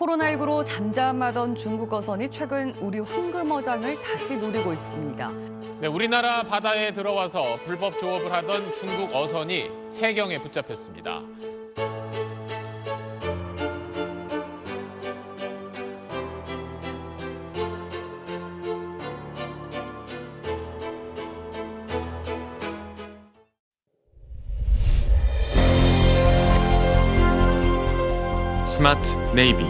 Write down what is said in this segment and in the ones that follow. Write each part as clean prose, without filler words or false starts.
코로나19로 잠잠하던 중국 어선이 최근 우리 황금어장을 다시 노리고 있습니다. 네, 우리나라 바다에 들어와서 불법 조업을 하던 중국 어선이 해경에 붙잡혔습니다. 스마트 네이비.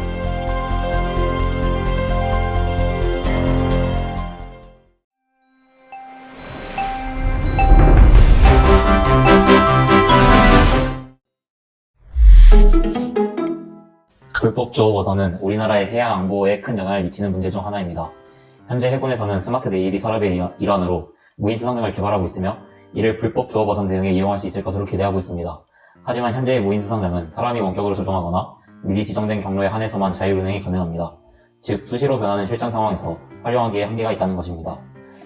불법 조업 어선은 우리나라의 해양 안보에 큰 영향을 미치는 문제 중 하나입니다. 현재 해군에서는 스마트 네이비 산업의 일환으로 무인 수송등을 개발하고 있으며 이를 불법 조업 어선 대응에 이용할 수 있을 것으로 기대하고 있습니다. 하지만 현재의 무인 수송등은 사람이 원격으로 조종하거나 미리 지정된 경로에 한해서만 자율운행이 가능합니다. 즉, 수시로 변하는 실전 상황에서 활용하기에 한계가 있다는 것입니다.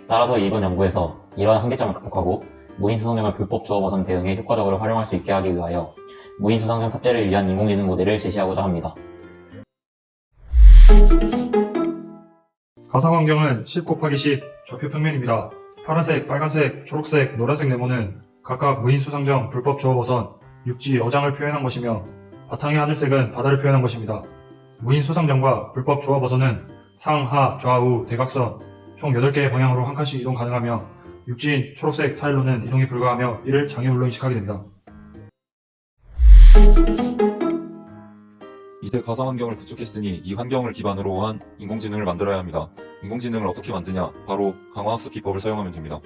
따라서 이번 연구에서 이러한 한계점을 극복하고 무인 수송등을 불법 조업 어선 대응에 효과적으로 활용할 수 있게 하기 위하여 무인 수송등 탑재를 위한 인공지능 모델을 제시하고자 합니다. 가상 환경은 10 곱하기 10 좌표 평면입니다. 파란색, 빨간색, 초록색, 노란색 네모는 각각 무인 수상정 불법 조업 어선, 육지 어장을 표현한 것이며 바탕의 하늘색은 바다를 표현한 것입니다. 무인 수상정과 불법 조업 어선은 상, 하, 좌우, 대각선 총 8개의 방향으로 한 칸씩 이동 가능하며 육지인 초록색 타일로는 이동이 불가하며 이를 장애물로 인식하게 됩니다. 이제 가상 환경을 구축했으니 이 환경을 기반으로 한 인공지능을 만들어야 합니다. 인공지능을 어떻게 만드냐? 바로 강화학습 기법을 사용하면 됩니다.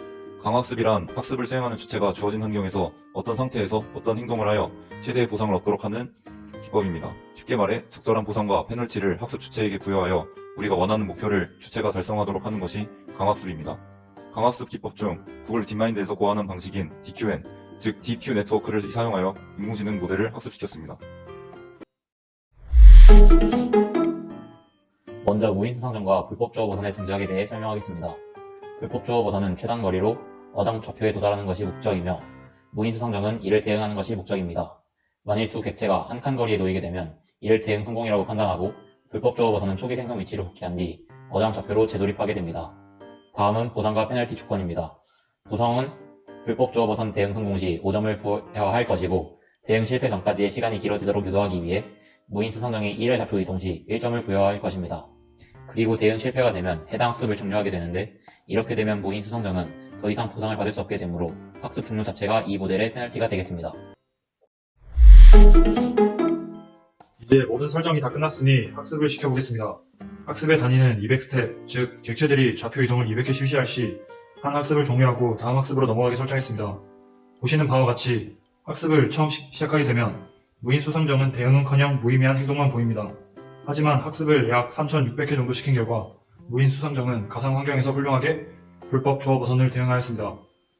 강화학습이란 학습을 수행하는 주체가 주어진 환경에서 어떤 상태에서 어떤 행동을 하여 최대의 보상을 얻도록 하는 기법입니다. 쉽게 말해 적절한 보상과 페널티를 학습 주체에게 부여하여 우리가 원하는 목표를 주체가 달성하도록 하는 것이 강화학습입니다. 강화학습 기법 중 구글 딥마인드에서 고안한 방식인 DQN, 즉 DQ 네트워크를 사용하여 인공지능 모델을 학습시켰습니다. 먼저 무인 수상정과 불법 조업 어선의 동작에 대해 설명하겠습니다. 불법 조업 어선은 최단 거리로 어장 좌표에 도달하는 것이 목적이며 무인 수상정은 이를 대응하는 것이 목적입니다. 만일 두 객체가 한 칸 거리에 놓이게 되면 이를 대응 성공이라고 판단하고 불법 조업 어선은 초기 생성 위치를 복귀한 뒤 어장 좌표로 재돌입하게 됩니다. 다음은 보상과 페널티 조건입니다. 보상은 불법 조업 어선 대응 성공 시 5점을 부여할 것이고 대응 실패 전까지의 시간이 길어지도록 유도하기 위해 무인 수상정이 1회 좌표 이동 시 1점을 부여할 것입니다. 그리고 대응 실패가 되면 해당 학습을 종료하게 되는데 이렇게 되면 무인 수상정은 더 이상 보상을 받을 수 없게 되므로 학습 종료 자체가 이 모델의 페널티가 되겠습니다. 이제 모든 설정이 다 끝났으니 학습을 시켜보겠습니다. 학습의 단위는 200스텝, 즉 객체들이 좌표 이동을 200회 실시할 시 한 학습을 종료하고 다음 학습으로 넘어가게 설정했습니다. 보시는 바와 같이 학습을 처음 시작하게 되면 무인 수상정은 대응은커녕 무의미한 행동만 보입니다. 하지만 학습을 약 3600회 정도 시킨 결과 무인 수상정은 가상 환경에서 훌륭하게 불법 조업 어선을 대응하였습니다.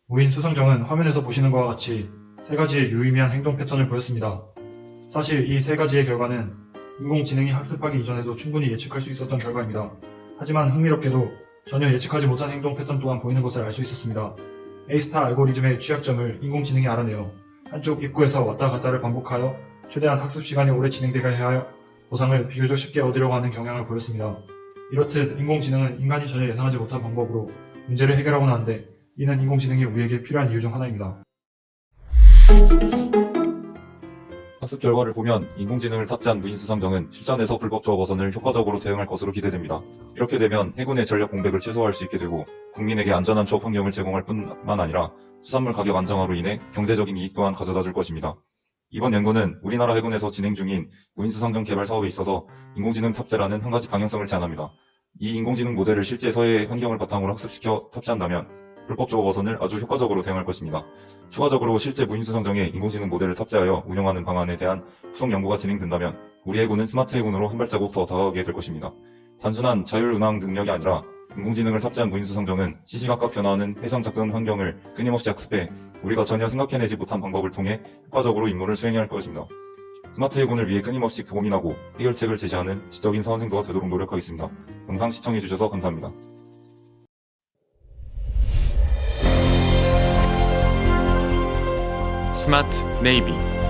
무인 수상정은 화면에서 보시는 것과 같이 3가지의 유의미한 행동 패턴을 보였습니다. 사실 이 3가지의 결과는 인공지능이 학습하기 이전에도 충분히 예측할 수 있었던 결과입니다. 하지만 흥미롭게도 전혀 예측하지 못한 행동 패턴 또한 보이는 것을 알 수 있었습니다. A-스타 알고리즘의 취약점을 인공지능이 알아내어 한쪽 입구에서 왔다 갔다를 반복하여 최대한 학습 시간이 오래 진행되게 하여 보상을 비교적 쉽게 얻으려고 하는 경향을 보였습니다. 이렇듯 인공지능은 인간이 전혀 예상하지 못한 방법으로 문제를 해결하고는 하는데 이는 인공지능이 우리에게 필요한 이유 중 하나입니다. 학습 결과를 보면 인공지능을 탑재한 무인 수상정은 실전에서 불법 조업 어선을 효과적으로 대응할 것으로 기대됩니다. 이렇게 되면 해군의 전력 공백을 최소화할 수 있게 되고 국민에게 안전한 조업 환경을 제공할 뿐만 아니라 수산물 가격 안정화로 인해 경제적인 이익 또한 가져다 줄 것입니다. 이번 연구는 우리나라 해군에서 진행 중인 무인 수상정 개발 사업에 있어서 인공지능 탑재라는 한 가지 방향성을 제안합니다. 이 인공지능 모델을 실제 서해의 환경을 바탕으로 학습시켜 탑재한다면 불법 조업 어선을 아주 효과적으로 대응할 것입니다. 추가적으로 실제 무인 수상정에 인공지능 모델을 탑재하여 운영하는 방안에 대한 후속 연구가 진행된다면 우리 해군은 스마트 해군으로 한 발자국 더 다가가게 될 것입니다. 단순한 자율운항 능력이 아니라 인공지능을 탑재한 무인 수상정은 시시각각 변화하는 해상 접근 환경을 끊임없이 학습해 우리가 전혀 생각해내지 못한 방법을 통해 효과적으로 임무를 수행해야 할 것입니다. 스마트 해군을 위해 끊임없이 고민하고 해결책을 제시하는 지적인 사원생도가 되도록 노력하겠습니다. 영상 시청해주셔서 감사합니다. 스마트 네이비.